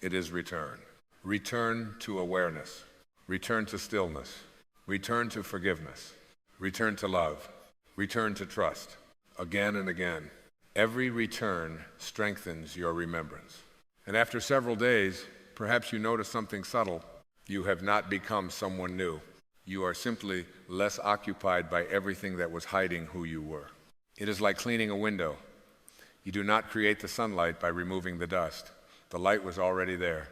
It is return. Return to awareness. Return to stillness. Return to forgiveness. Return to love. Return to trust. Again and again. Every return strengthens your remembrance. And after several days, perhaps you notice something subtle. You have not become someone new. You are simply less occupied by everything that was hiding who you were. It is like cleaning a window. You do not create the sunlight by removing the dust. The light was already there.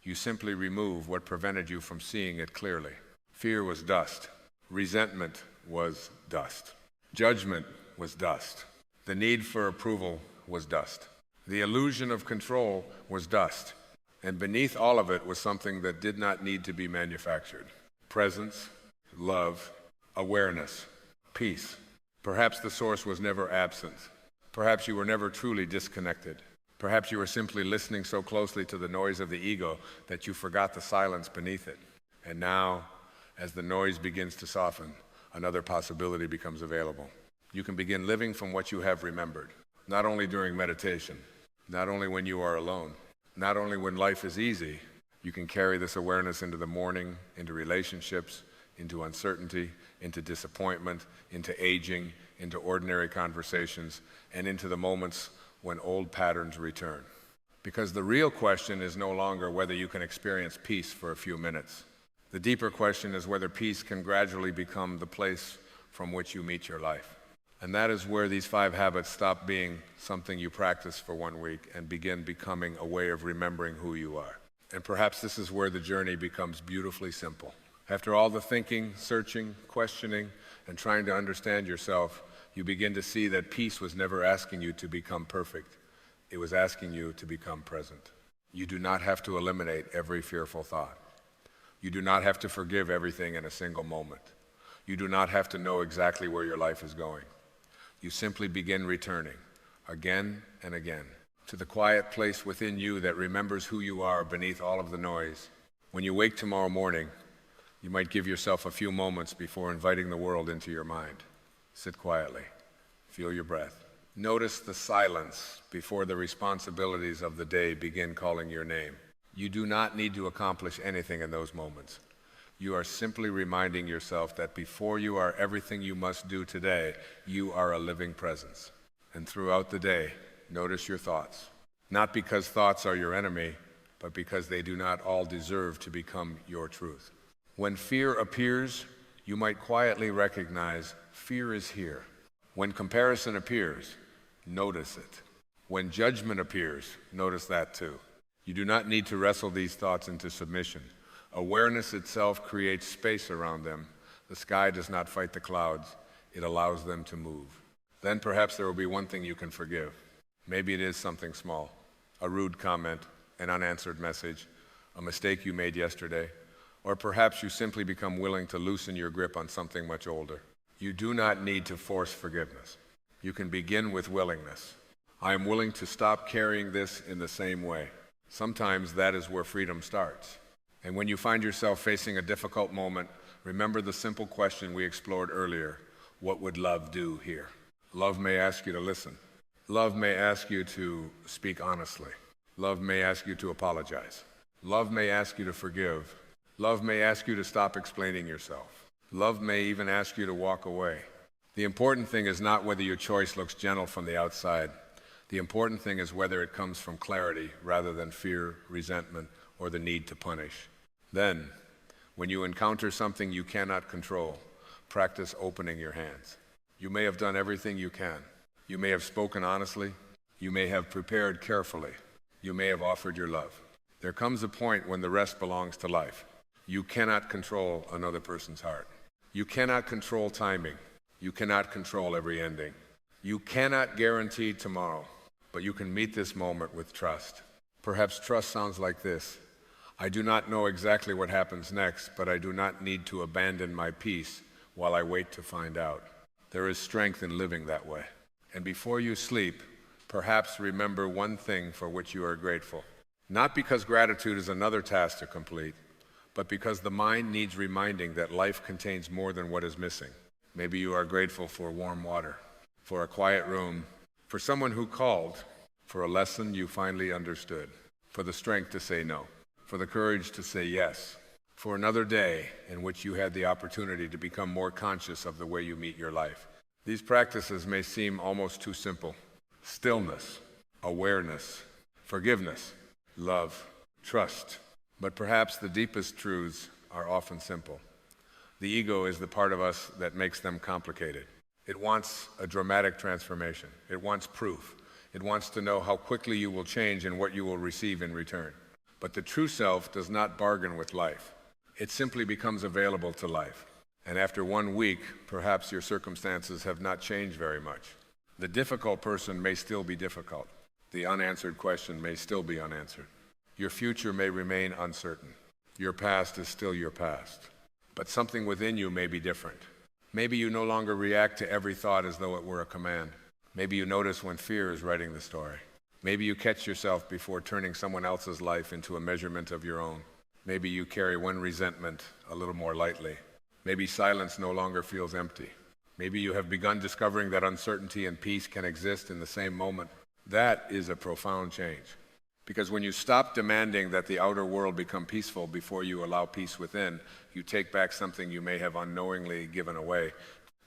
You simply remove what prevented you from seeing it clearly. Fear was dust. Resentment was dust. Judgment was dust. The need for approval was dust. The illusion of control was dust. And beneath all of it was something that did not need to be manufactured. Presence, love, awareness, peace. Perhaps the source was never absent. Perhaps you were never truly disconnected. Perhaps you were simply listening so closely to the noise of the ego that you forgot the silence beneath it. And now, as the noise begins to soften, another possibility becomes available. You can begin living from what you have remembered, not only during meditation, not only when you are alone, not only when life is easy. You can carry this awareness into the morning, into relationships, into uncertainty, into disappointment, into aging, into ordinary conversations, and into the moments when old patterns return. Because the real question is no longer whether you can experience peace for a few minutes. The deeper question is whether peace can gradually become the place from which you meet your life. And that is where these 5 habits stop being something you practice for 1 week and begin becoming a way of remembering who you are. And perhaps this is where the journey becomes beautifully simple. After all the thinking, searching, questioning, and trying to understand yourself, you begin to see that peace was never asking you to become perfect. It was asking you to become present. You do not have to eliminate every fearful thought. You do not have to forgive everything in a single moment. You do not have to know exactly where your life is going. You simply begin returning, again and again, to the quiet place within you that remembers who you are beneath all of the noise. When you wake tomorrow morning, you might give yourself a few moments before inviting the world into your mind. Sit quietly. Feel your breath. Notice the silence before the responsibilities of the day begin calling your name. You do not need to accomplish anything in those moments. You are simply reminding yourself that before you are everything you must do today, you are a living presence. And throughout the day, notice your thoughts. Not because thoughts are your enemy, but because they do not all deserve to become your truth. When fear appears, you might quietly recognize fear is here. When comparison appears, notice it. When judgment appears, notice that too. You do not need to wrestle these thoughts into submission. Awareness itself creates space around them. The sky does not fight the clouds. It allows them to move. Then perhaps there will be one thing you can forgive. Maybe it is something small, a rude comment, an unanswered message, a mistake you made yesterday, or perhaps you simply become willing to loosen your grip on something much older. You do not need to force forgiveness. You can begin with willingness. I am willing to stop carrying this in the same way. Sometimes that is where freedom starts. And when you find yourself facing a difficult moment, remember the simple question we explored earlier. What would love do here? Love may ask you to listen. Love may ask you to speak honestly. Love may ask you to apologize. Love may ask you to forgive. Love may ask you to stop explaining yourself. Love may even ask you to walk away. The important thing is not whether your choice looks gentle from the outside. The important thing is whether it comes from clarity rather than fear, resentment, or the need to punish. Then, when you encounter something you cannot control, practice opening your hands. You may have done everything you can. You may have spoken honestly. You may have prepared carefully. You may have offered your love. There comes a point when the rest belongs to life. You cannot control another person's heart. You cannot control timing. You cannot control every ending. You cannot guarantee tomorrow, but you can meet this moment with trust. Perhaps trust sounds like this. I do not know exactly what happens next, but I do not need to abandon my peace while I wait to find out. There is strength in living that way. And before you sleep, perhaps remember one thing for which you are grateful. Not because gratitude is another task to complete, but because the mind needs reminding that life contains more than what is missing. Maybe you are grateful for warm water, for a quiet room, for someone who called, for a lesson you finally understood, for the strength to say no, for the courage to say yes, for another day in which you had the opportunity to become more conscious of the way you meet your life. These practices may seem almost too simple. Stillness, awareness, forgiveness, love, trust. But perhaps the deepest truths are often simple. The ego is the part of us that makes them complicated. It wants a dramatic transformation. It wants proof. It wants to know how quickly you will change and what you will receive in return. But the true self does not bargain with life. It simply becomes available to life. And after 1 week, perhaps your circumstances have not changed very much. The difficult person may still be difficult. The unanswered question may still be unanswered. Your future may remain uncertain. Your past is still your past. But something within you may be different. Maybe you no longer react to every thought as though it were a command. Maybe you notice when fear is writing the story. Maybe you catch yourself before turning someone else's life into a measurement of your own. Maybe you carry one resentment a little more lightly. Maybe silence no longer feels empty. Maybe you have begun discovering that uncertainty and peace can exist in the same moment. That is a profound change. Because when you stop demanding that the outer world become peaceful before you allow peace within, you take back something you may have unknowingly given away,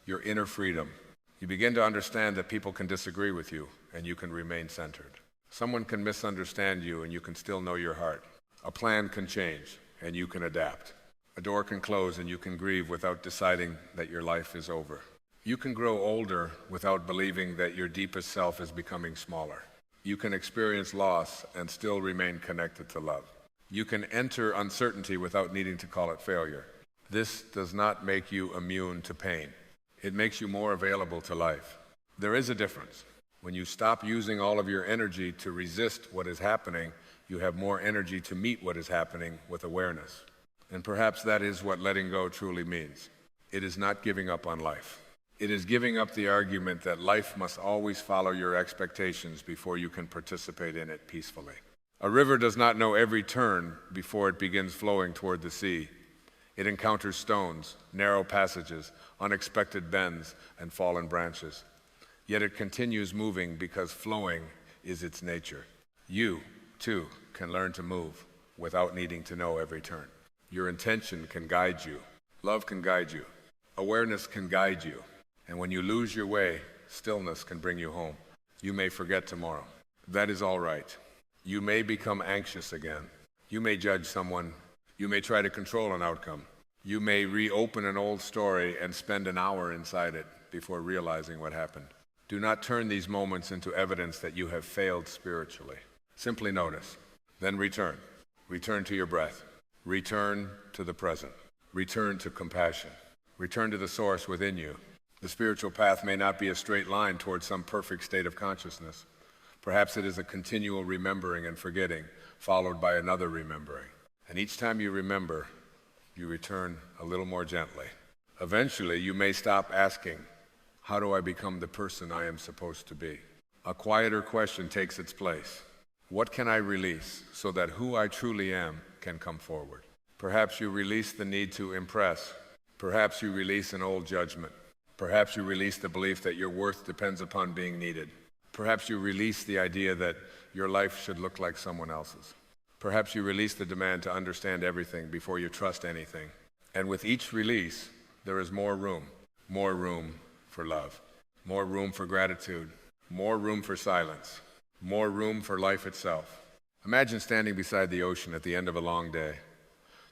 your inner freedom. You begin to understand that people can disagree with you, and you can remain centered. Someone can misunderstand you, and you can still know your heart. A plan can change, and you can adapt. A door can close, and you can grieve without deciding that your life is over. You can grow older without believing that your deepest self is becoming smaller. You can experience loss and still remain connected to love. You can enter uncertainty without needing to call it failure. This does not make you immune to pain. It makes you more available to life. There is a difference. When you stop using all of your energy to resist what is happening, you have more energy to meet what is happening with awareness. And perhaps that is what letting go truly means. It is not giving up on life. It is giving up the argument that life must always follow your expectations before you can participate in it peacefully. A river does not know every turn before it begins flowing toward the sea. It encounters stones, narrow passages, unexpected bends, and fallen branches. Yet it continues moving because flowing is its nature. You, too, can learn to move without needing to know every turn. Your intention can guide you. Love can guide you. Awareness can guide you. And when you lose your way, stillness can bring you home. You may forget tomorrow. That is all right. You may become anxious again. You may judge someone. You may try to control an outcome. You may reopen an old story and spend an hour inside it before realizing what happened. Do not turn these moments into evidence that you have failed spiritually. Simply notice, then return. Return to your breath. Return to the present. Return to compassion. Return to the source within you. The spiritual path may not be a straight line towards some perfect state of consciousness. Perhaps it is a continual remembering and forgetting, followed by another remembering. And each time you remember, you return a little more gently. Eventually, you may stop asking, how do I become the person I am supposed to be? A quieter question takes its place. What can I release so that who I truly am can come forward? Perhaps you release the need to impress. Perhaps you release an old judgment. Perhaps you release the belief that your worth depends upon being needed. Perhaps you release the idea that your life should look like someone else's. Perhaps you release the demand to understand everything before you trust anything. And with each release, there is more room for love, more room for gratitude, more room for silence, more room for life itself. Imagine standing beside the ocean at the end of a long day.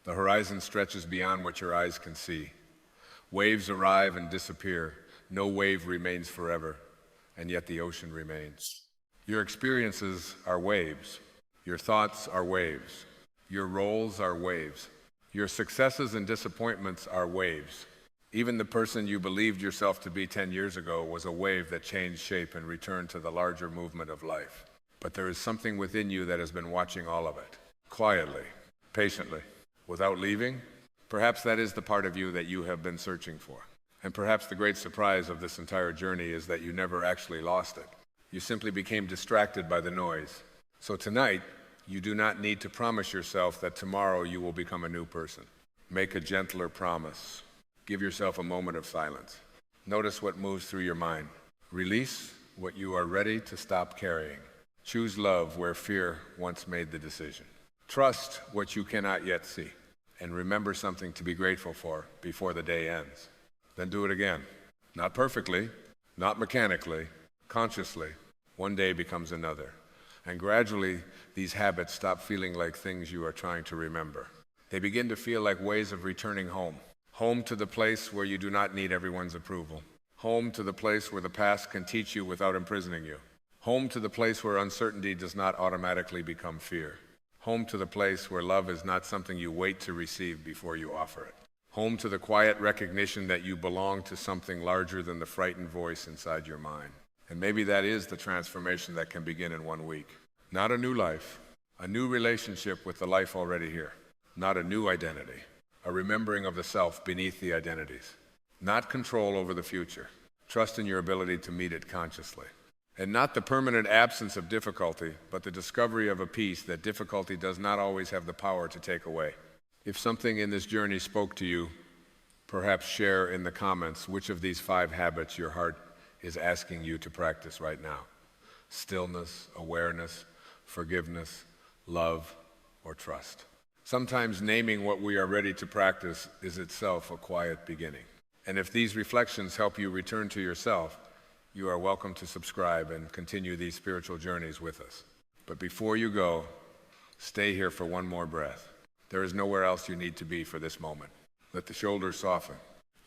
The horizon stretches beyond what your eyes can see. Waves arrive and disappear. No wave remains forever, and yet the ocean remains. Your experiences are waves. Your thoughts are waves. Your roles are waves. Your successes and disappointments are waves. Even the person you believed yourself to be 10 years ago was a wave that changed shape and returned to the larger movement of life. But there is something within you that has been watching all of it, quietly, patiently, without leaving. Perhaps that is the part of you that you have been searching for. And perhaps the great surprise of this entire journey is that you never actually lost it. You simply became distracted by the noise. So tonight, you do not need to promise yourself that tomorrow you will become a new person. Make a gentler promise. Give yourself a moment of silence. Notice what moves through your mind. Release what you are ready to stop carrying. Choose love where fear once made the decision. Trust what you cannot yet see. And remember something to be grateful for before the day ends. Then do it again. Not perfectly, not mechanically, consciously. One day becomes another. And gradually, these habits stop feeling like things you are trying to remember. They begin to feel like ways of returning home. Home to the place where you do not need everyone's approval. Home to the place where the past can teach you without imprisoning you. Home to the place where uncertainty does not automatically become fear. Home to the place where love is not something you wait to receive before you offer it. Home to the quiet recognition that you belong to something larger than the frightened voice inside your mind. And maybe that is the transformation that can begin in 1 week. Not a new life, a new relationship with the life already here. Not a new identity, a remembering of the self beneath the identities. Not control over the future. Trust in your ability to meet it consciously. And not the permanent absence of difficulty, but the discovery of a peace that difficulty does not always have the power to take away. If something in this journey spoke to you, perhaps share in the comments which of these 5 habits your heart is asking you to practice right now. Stillness, awareness, forgiveness, love, or trust. Sometimes naming what we are ready to practice is itself a quiet beginning. And if these reflections help you return to yourself, you are welcome to subscribe and continue these spiritual journeys with us. But before you go, stay here for one more breath. There is nowhere else you need to be for this moment. Let the shoulders soften.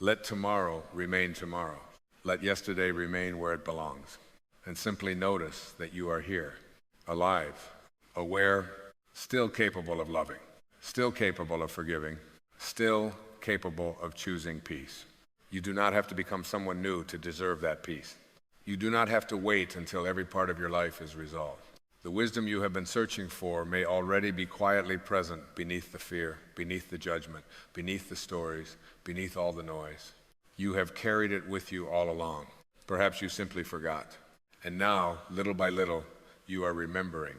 Let tomorrow remain tomorrow. Let yesterday remain where it belongs. And simply notice that you are here, alive, aware, still capable of loving, still capable of forgiving, still capable of choosing peace. You do not have to become someone new to deserve that peace. You do not have to wait until every part of your life is resolved. The wisdom you have been searching for may already be quietly present beneath the fear, beneath the judgment, beneath the stories, beneath all the noise. You have carried it with you all along. Perhaps you simply forgot. And now, little by little, you are remembering.